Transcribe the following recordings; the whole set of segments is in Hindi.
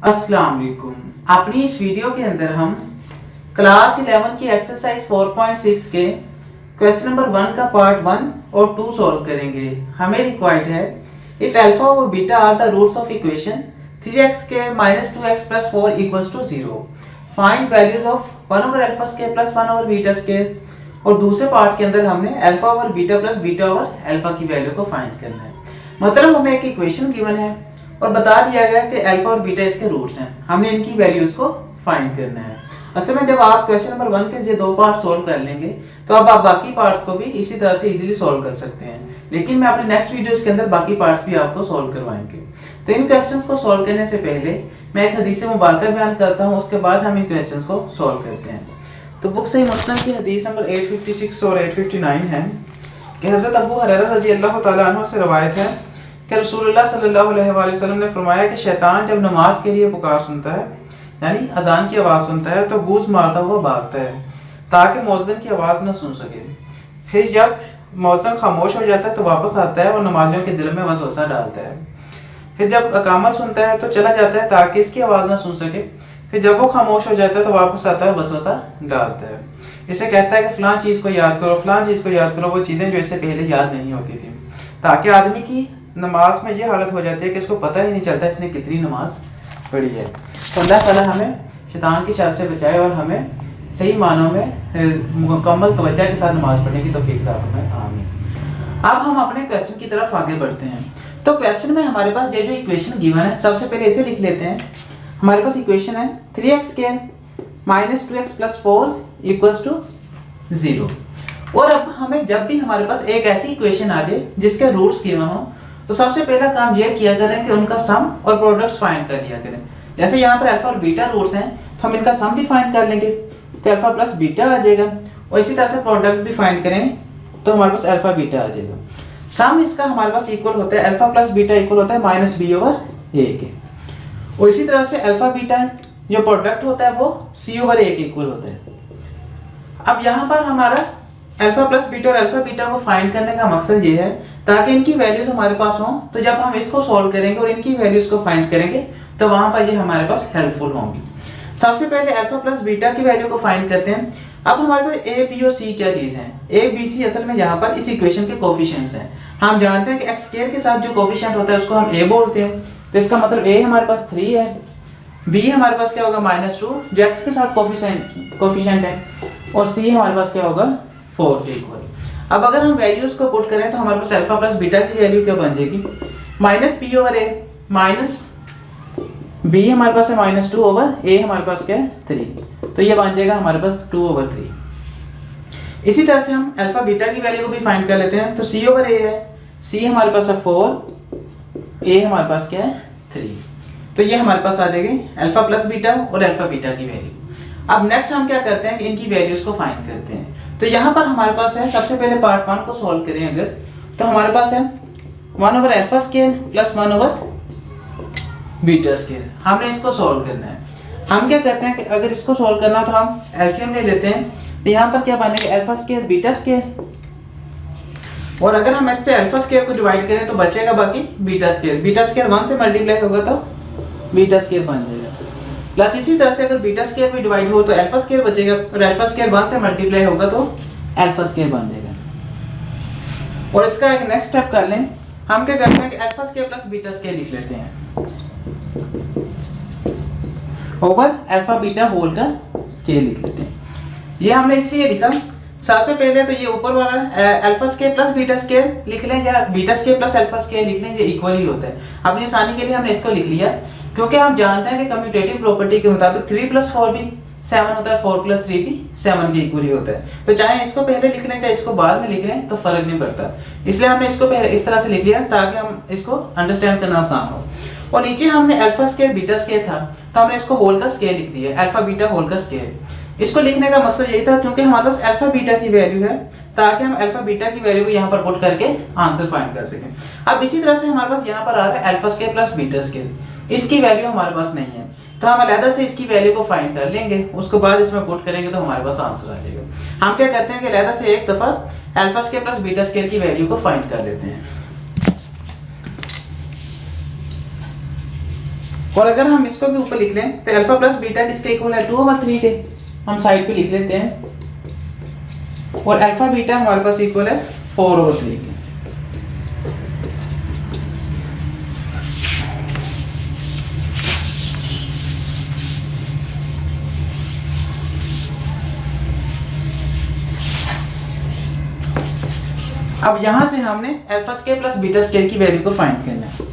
अस्सलाम वालेकुम। अपनी इस वीडियो के अंदर हम क्लास 11 की एक्सरसाइज 4.6 के क्वेश्चन नंबर 1 का पार्ट 1 और 2 सॉल्व करेंगे। हमें रिक्वायर्ड है इफ अल्फा और beta are the roots of equation 3x square minus 2x plus 4 equals to 0, find values of 1 over alpha square plus 1 over beta square. और दूसरे पार्ट के अंदर हमने alpha over beta plus beta over alpha की वैल्यू को फाइंड करना है। मतलब हमें एक इक्वेशन गिवन है और बता दिया गया कि अल्फा और बीटा इसके रूट्स हैं, हमने इनकी वैल्यूज को फाइंड करना है। असल में जब आप क्वेश्चन नंबर 1 के ये दो पार्ट सोल्व कर लेंगे तो अब आप बाकी पार्ट्स को भी इसी तरह से इजीली सोल्व कर सकते हैं। लेकिन मैं अपने नेक्स्ट वीडियोस के अंदर बाकी पार्ट्स भी आपको सोल्व करवाएंगे। तो इन क्वेश्चंस को सोल्व करने से पहले मैं एक हदीस मुबारक बयान करता हूँ, उसके बाद हम इन क्वेश्चंस को सोल्व करते हैं। तो बुक सही मुस्लिम की हदीस नंबर 856 और 859 है कि हज़रत अबू हुरैरा रज़ी अल्लाह तआला अन्हु से रवायत है कि रसूलुल्लाह सल्लल्लाहु अलैहि वसल्लम ने फरमाया कि शैतान जब नमाज के लिए पुकार सुनता है, यानी अजान की आवाज़ सुनता है, तो गूंज मारता हुआ भागता है ताकि मौज़िन की आवाज़ न सुन सके। फिर जब मौज़िन खामोश हो जाता है तो वापस आता है और नमाजियों के दिल में वसवसा डालता है। फिर जब अकामत सुनता है तो चला जाता है ताकि इसकी आवाज़ न सुन सके। फिर जब वो खामोश हो जाता है तो वापस आता है और वसवसा डालता है। इसे कहता है कि फ़लाँ चीज़ को याद करो, फ़लाँ चीज़ को याद करो, वो चीज़ें जो इससे पहले याद नहीं होती थी, ताकि आदमी की नमाज में ये हालत हो जाती है कि इसको पता ही नहीं चलता इसने कितनी नमाज पढ़ी है। तो अल्लाह ताला हमें शैतान की शर से बचाए और हमें सही मानों में मुकम्मल तवज्जो के साथ नमाज पढ़ने की तौफीक अता फरमाए, आमीन। अब हम अपने क्वेश्चन की तरफ आगे बढ़ते हैं। तो क्वेश्चन में हमारे पास ये जो इक्वेशन गिवन है, सबसे पहले इसे लिख लेते हैं। हमारे पास इक्वेशन है 3x square minus 2x plus 4 equals to 0। और अब हमें जब भी हमारे पास एक ऐसी इक्वेशन आ जाए जिसके रूट्स गिवन हो, तो सबसे पहला काम यह किया करें कि उनका सम और प्रोडक्ट्स फाइंड कर लिया करें। जैसे यहाँ पर अल्फा और बीटा रूट्स हैं तो हम इनका सम भी फाइंड कर लेंगे तो अल्फा प्लस बीटा आ जाएगा, और इसी तरह से प्रोडक्ट भी फाइंड करें तो हमारे पास अल्फा बीटा आ जाएगा। सम इसका हमारे पास इक्वल होता है अल्फा प्लस बीटा इक्वल होता है माइनस बी ओवर ए के, और इसी तरह से अल्फा बीटा जो प्रोडक्ट होता है वो सी ओवर ए के इक्वल होता है। अब यहाँ पर हमारा अल्फा प्लस बीटा और अल्फा बीटा को फाइंड करने का मकसद ये है ताकि इनकी वैल्यूज हमारे पास हों, तो जब हम इसको सॉल्व करेंगे और इनकी वैल्यूज को फाइंड करेंगे तो वहां पर ये हमारे पास हेल्पफुल होंगी। सबसे पहले अल्फा प्लस बीटा की वैल्यू को फाइंड करते हैं। अब हमारे पास ए बी और सी क्या चीज है? ए बी सी असल में यहाँ पर इस इक्वेशन के कोफिशिएंट्स हैं। हम जानते हैं कि एक्स स्क्वायर के साथ जो कोफिशिएंट होता है उसको हम ए बोलते हैं, तो इसका मतलब ए हमारे पास 3 है, बी हमारे पास क्या होगा -2 जो एक्स के साथ कोफिशिएंट है, और सी हमारे पास क्या होगा 4 के इक्वल। अब अगर हम वैल्यूज को पुट करें तो हमारे पास अल्फा प्लस बीटा की वैल्यू क्या बन जाएगी? माइनस बी ओवर ए माइनस बी हमारे पास है -2 ओवर ए हमारे पास क्या है 3, तो ये बन जाएगा हमारे पास 2 ओवर 3। इसी तरह से हम अल्फा बीटा की वैल्यू को भी फाइंड कर लेते हैं। तो सी ओवर ए है, सी हमारे पास है 4, ए हमारे पास क्या है 3, तो ये हमारे पास आ जाएगी अल्फा प्लस बीटा और अल्फा बीटा की वैल्यू। अब नेक्स्ट हम क्या करते हैं कि इनकी वैल्यूज को फाइंड करते हैं। तो यहाँ पर हमारे पास है, सबसे पहले पार्ट 1 को सॉल्व करें अगर, तो हमारे पास है 1 over alpha square plus 1 over beta square. हमने इसको सॉल्व करना है। हम क्या करते हैं कि अगर इसको सॉल्व करना तो हम एलसीएम ले लेते हैं। तो यहाँ पर क्या बनेगा अल्फा स्क्वायर बीटा स्क्वायर, और अगर हम इस पे अल्फा स्क्वायर को डिवाइड करें तो बचेगा बाकी बीटा स्क्वायर। बीटा स्क्वायर 1 से मल्टीप्लाई होगा तो बीटा स्क्वायर बन जाएगा, प्लस इसी तरह से अगर बीटा स्क्वायर भी डिवाइड हो तो अल्फा स्क्वायर बचेगा, और अल्फा स्क्वायर 1 से मल्टीप्लाई होगा तो अल्फा स्क्वायर बन जाएगा। और इसका एक नेक्स्ट स्टेप कर लें। हम क्या करते हैं कि alpha square plus beta square लिख लेते हैं ओवर अल्फा बीटा होल का स्क्वायर लिख लेते हैं। ये हमने इसलिए लिखा, सबसे पहले तो ये ऊपर वाला alpha square plus beta square लिख लें या beta square plus alpha square लिख लें, ये इक्वल ही होता है। अपनी आसानी के लिए हमने इसको लिख लिया क्योंकि हम जानते हैं कि कम्यूटेटिव प्रॉपर्टी के मुताबिक 3 + 4 भी 7 होता है, 4 + 3 भी 7 के इक्वल ही होता है। तो चाहे इसको पहले लिख लें चाहे इसको बाद में लिख लें तो फर्क नहीं पड़ता, इसलिए हमने इसको पहले इस तरह से लिख लिया ताकि हम इसको अंडरस्टैंड करना आसान हो। और नीचे हमने अल्फा स्क्वायर बीटा स्क्वायर था तो हमने इसको होल का स्क्वायर लिख दिया, अल्फा बीटा होल का स्क्वायर। इसको लिखने का मकसद यही था क्योंकि हमारे पास अल्फा बीटा की वैल्यू है, ताकि हम अल्फा बीटा की वैल्यू को यहाँ पर पुट करके आंसर फाइंड कर सकें। अब इसी तरह से हमारे पास यहाँ पर आ रहा है alpha square plus beta square, इसकी वैल्यू हमारे पास नहीं है तो हम अलहदा से इसकी वैल्यू को फाइंड कर लेंगे, उसको बाद इसमें पुट करेंगे तो हमारे पास आंसर आ जाएगा। हम क्या करते हैं कि अलहदा से एक दफा alpha square plus beta square की वैल्यू को फाइंड कर लेते हैं। और अगर हम इसको भी ऊपर लिख लें तो अल्फा प्लस बीटा किसके इक्वल है 2/3 के, हम साइड पे लिख लेते हैं। और अल्फा बीटा हमारे पास इक्वल है 4/3 के। अब यहां से हमने alpha square plus beta square की वैल्यू को फाइंड करना है।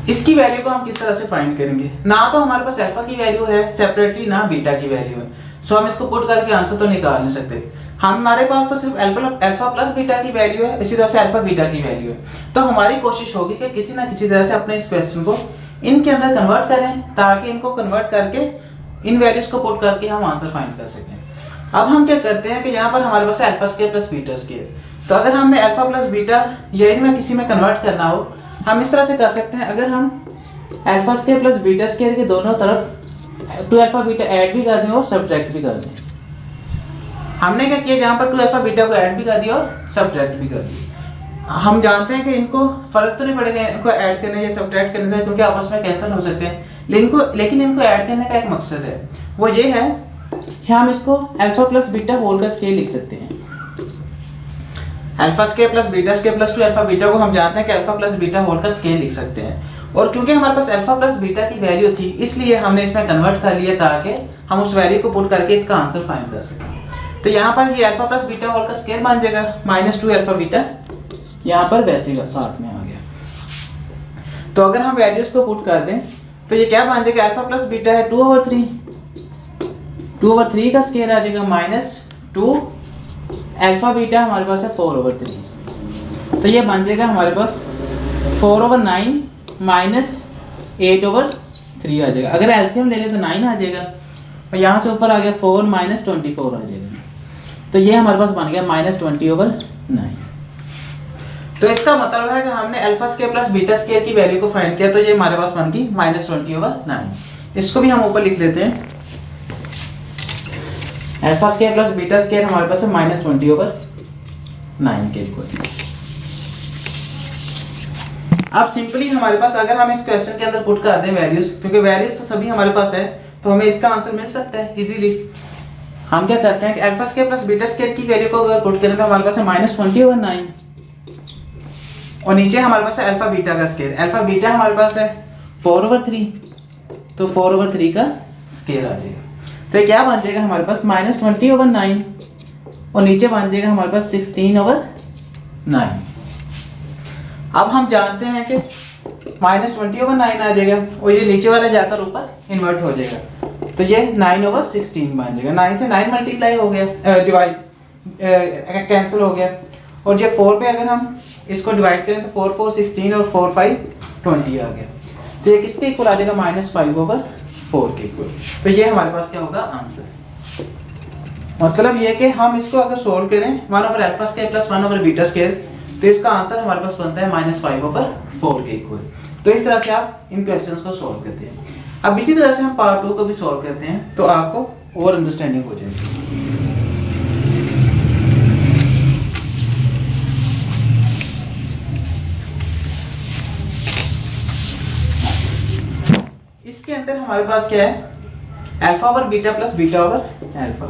इसकी वैल्यू को हम किस तरह से फाइंड करेंगे, ना तो हमारे पास अल्फा की वैल्यू है सेपरेटली, ना बीटा की वैल्यू है, सो हम इसको पुट करके आंसर तो निकाल नहीं सकते। हमारे पास तो सिर्फ अल्फा प्लस बीटा की वैल्यू है, इसी तरह से अल्फा बीटा की वैल्यू है। तो हमारी कोशिश होगी कि किसी ना किसी तरह से अपने इस क्वेश्चन को इनके अंदर कन्वर्ट करें, ताकि इनको कन्वर्ट करके इन वैल्यूज को पुट करके हम आंसर फाइंड कर सकें। अब हम क्या करते हैं कि यहाँ पर हमारे पास alpha square plus beta square, तो अगर हमने अल्फा प्लस बीटा या इनमें किसी में कन्वर्ट करना हो, हम इस तरह से कर सकते हैं। अगर हम alpha square plus beta square के दोनों तरफ 2 अल्फा बीटा ऐड भी कर दें और सब्ट्रैक्ट भी कर दें। हमने क्या किया, जहाँ पर 2 अल्फा बीटा को ऐड भी कर दिया और सब्ट्रैक्ट भी कर दिया। हम जानते हैं कि इनको फर्क तो नहीं पड़ेगा इनको ऐड करने या सब्ट्रैक्ट करने से, क्योंकि आपस में कैंसिल हो सकते हैं, लेकिन इनको ऐड करने का एक मकसद है, वो ये है कि हम इसको अल्फा प्लस बीटा होल का स्केल लिख सकते हैं। Alpha square plus beta square plus 2 alpha beta को हम जानते हैं कि अल्फा प्लस बीटा होल का स्केल लिख सकते हैं। और क्योंकि हमारे पास अल्फा प्लस बीटा की वैल्यू थी, इसलिए हमने इसमें कन्वर्ट कर लिया ताकि हम उस वैल्यू को पुट करके इसका आंसर फाइंड कर सकें। तो यहाँ पर ये अल्फा प्लस बीटा होल का स्केल बन जाएगा -2 अल्फा बीटा, यहाँ पर वैसे ही साथ में आ गया। तो अगर हम वैल्यूज को पुट कर दें तो ये क्या बन जाएगा, अल्फा प्लस बीटा है 2/3 का स्केल आ जाएगा -2 अल्फा बीटा हमारे पास है 4/3, तो ये बन जाएगा हमारे पास 4/9 -8/3 आ जाएगा। अगर एलसीएम ले लें तो 9 आ जाएगा, और यहाँ से ऊपर आ गया 4 -24 आ जाएगा, तो ये हमारे पास बन गया -20/9। तो इसका मतलब है कि हमने alpha square plus beta square की वैल्यू को फाइंड किया, तो ये हमारे पास बन गई -20/9। इसको भी हम ऊपर लिख लेते हैं। Alpha square plus beta square हमारे पास है -20/9 के इक्वल। अब सिंपली हमारे पास अगर हम इस क्वेश्चन के अंदर पुट कर दें वैल्यूज, क्योंकि वैल्यूज तो सभी हमारे पास है, तो हमें इसका आंसर मिल सकता है इजीली। हम क्या करते हैं कि alpha square plus beta square की वैल्यू को अगर पुट करें तो हमारे पास है -20/9, और नीचे हमारे पास है अल्फा बीटा का स्क्वायर। अल्फा बीटा हमारे पास है 4/3, तो 4/3 का स्क्वायर आ जाएगा। तो क्या बन जाएगा हमारे पास -20/9, और नीचे बन जाएगा हमारे पास 16/9। अब हम जानते हैं कि -20/9 आ जाएगा, और ये नीचे वाला जाकर ऊपर इन्वर्ट हो जाएगा, तो ये 9/16 बन जाएगा। 9 से 9 मल्टीप्लाई हो गया, डिवाइड कैंसिल हो गया, और ये 4 पे अगर हम इसको डिवाइड करें तो 4 4 16 और 4 5 20 आ गया, तो ये किसके इक्वल आ जाएगा -5/4 के इक्वल। तो ये हमारे पास क्या होगा आंसर। मतलब ये कि हम इसको अगर सोल्व करें 1/अल्फा स्क्वायर प्लस 1/बीटा स्क्वायर, तो इसका आंसर हमारे पास बनता है -5/4 के इक्वल। तो इस तरह से आप इन क्वेश्चंस को सॉल्व करते हैं। अब इसी तरह से हम पार्ट 2 को भी सॉल्व करते हैं, तो आपको और अंडरस्टैंडिंग हो जाएगी। इसके अंदर हमारे पास क्या है, alpha over beta plus beta over alpha.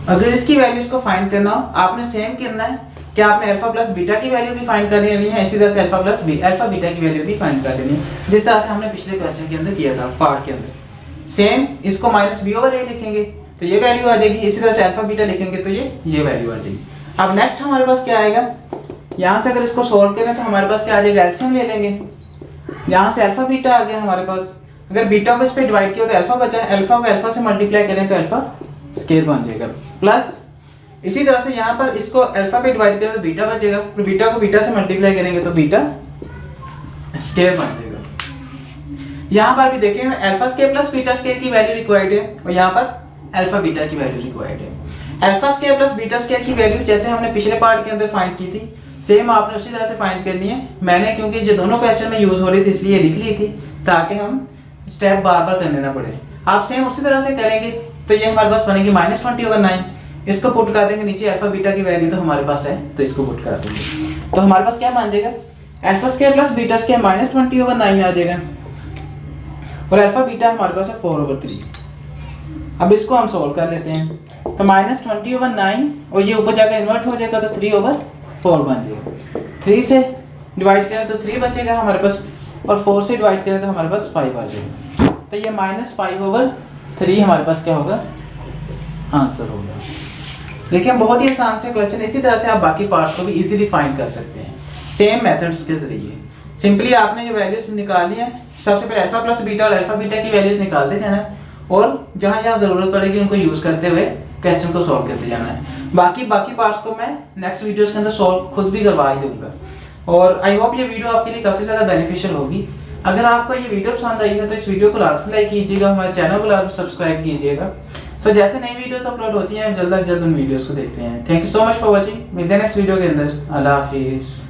अगर इसकी वैल्यूज को फाइंड करना हो, आपने सेम करना है कि आपने अल्फा प्लस बीटा की वैल्यू भी फाइंड कर लेनी है, इसी तरह से अल्फा बीटा की वैल्यू भी फाइंड कर लेनी है, जिस तरह से हमने पिछले क्वेश्चन के अंदर किया था पार्ट के अंदर। सेम इसको -b/a लिखेंगे तो ये वैल्यू आ जाएगी, इसी तरह से अल्फा बीटा लिखेंगे तो ये वैल्यू आ जाएगी। अब नेक्स्ट हमारे पास क्या आएगा, यहाँ से अगर इसको सोल्व करें तो हमारे पास क्या आ जाएगा, एलसीएम ले लेंगे। यहाँ से अल्फा बीटा आ गया हमारे पास, अगर बीटा को इस पे डिवाइड किया तो अल्फा बचा, अल्फा को अल्फा से मल्टीप्लाई करें तो अल्फा स्क्वायर बन जाएगा, प्लस इसी तरह से यहाँ पर इसको अल्फा पे डिवाइड करें तो बीटा बचेगा, फिर बीटा को बीटा से मल्टीप्लाई करेंगे तो बीटा स्क्वायर बन जाएगा। यहाँ पर भी देखें alpha square plus beta square की वैल्यू रिक्वायर्ड है, और यहाँ पर अल्फा बीटा की वैल्यू रिक्वायर्ड है। Alpha square plus beta square की वैल्यू जैसे हमने पिछले पार्ट के अंदर फाइंड की थी, सेम आपने उसी तरह से फाइंड करनी है। मैंने क्योंकि जो दोनों क्वेश्चन में यूज हो रही थी इसलिए लिख ली थी, ताकि हम स्टेप बार बार करने ना पड़े। आप सेम उसी तरह से करेंगे तो ये हमारे पास बनेगी -20/9, इसको पुट कर देंगे नीचे, अल्फा बीटा की वैल्यू तो हमारे पास है तो इसको पुट कर देंगे, तो हमारे पास क्या मान जाएगा, alpha square plus beta square minus 20/9 आ जाएगा, और अल्फा बीटा हमारे पास है 4/3। अब इसको हम सोल्व कर लेते हैं, तो -20/9 और ये ऊपर जाकर इन्वर्ट हो जाएगा तो 3/4 बन जाएगा। 3 से डिवाइड करें तो 3 बचेगा हमारे पास, और 4 से डिवाइड करें तो हमारे पास 5 आ जाएगा, तो ये -5/3 हमारे पास क्या होगा, आंसर होगा। देखिए हम बहुत ही आसान से क्वेश्चन, इसी तरह से आप बाकी पार्ट्स को भी इजीली फाइंड कर सकते हैं सेम मेथड्स के जरिए। सिंपली आपने जो वैल्यूज निकाली है, सबसे पहले अल्फा प्लस बीटा और अल्फा बीटा की वैल्यूज निकालते जाना है, और जहाँ जहाँ ज़रूरत पड़ेगी उनको यूज़ करते हुए क्वेश्चन को सॉल्व करते जाना है। बाकी पार्ट्स को मैं नेक्स्ट वीडियोस के अंदर सॉल्व खुद भी करवा ही दूंगा, और आई होप ये वीडियो आपके लिए काफ़ी ज़्यादा बेनिफिशियल होगी। अगर आपको ये वीडियो पसंद आई है तो इस वीडियो को लाजमी लाइक कीजिएगा, हमारे चैनल को लाजमी सब्सक्राइब कीजिएगा। सो जैसे नई वीडियोस अपलोड होती हैं जल्द से जल्द उन वीडियोस को देखते हैं। Thank you so much for watching, मिलते हैं नेक्स्ट वीडियो के अंदर। अल्लाह हाफिज़।